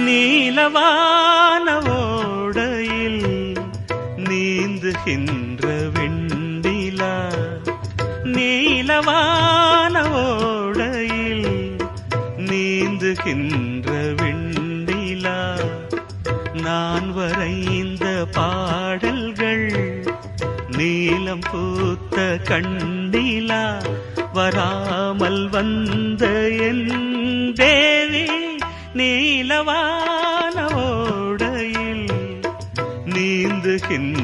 நீலவான ஓடையில் நீந்துகின்ற வெண்ணிலா, நீலவான ஓடையில் நீந்துகின்ற வெண்ணிலா, நான் வரைந்த பாடல்கள் நீலம் பூத்த கண்ணிலா, வராமல் வந்த என் தேவி நீலவான ஓடையில் நீந்துகின்ற